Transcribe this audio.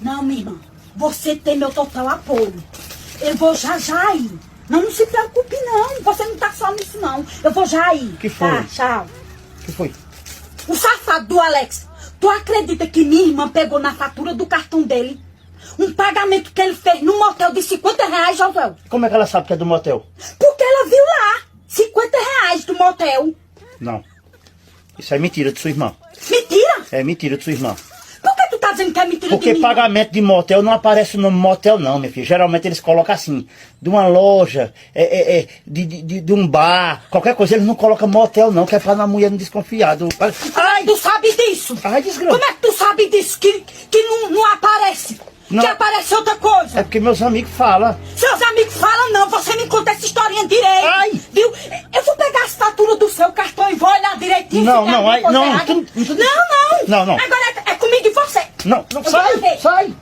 Não, minha irmã. Você tem meu total apoio. Eu vou já ir. Não se preocupe, não. Você não tá só nisso, não. Eu vou já ir. Que foi? Tá, tchau. Que foi? O safado do Alex. Tu acredita que minha irmã pegou na fatura do cartão dele um pagamento que ele fez num motel de 50 reais, Jovel? Como é que ela sabe que é do motel? Porque ela viu lá. 50 reais do motel. Não. Isso é mentira de sua irmã. Mentira? É mentira de sua irmã. Por que tu tá dizendo que é mentira Porque de mim? pagamento de motel não aparece o nome motel não, minha filha. Geralmente eles colocam assim, de uma loja, de um bar, qualquer coisa, eles não colocam motel não, que é pra a mulher não desconfiar. Ai, tu sabe disso? Ai, desgraça. Como é que tu sabe disso? Que não aparece? Não. Que aparece outra coisa? É porque meus amigos falam. Seus amigos falam não, você me conta essa historinha direito. Ai. Viu? Eu vou pegar as faturas do seu cartão e vou olhar direitinho. Não, se tem não, alguma ai, coisa não, errada. tu- Não. Não, não. Agora é comigo e você. Não, Eu vou sai, ver. sai.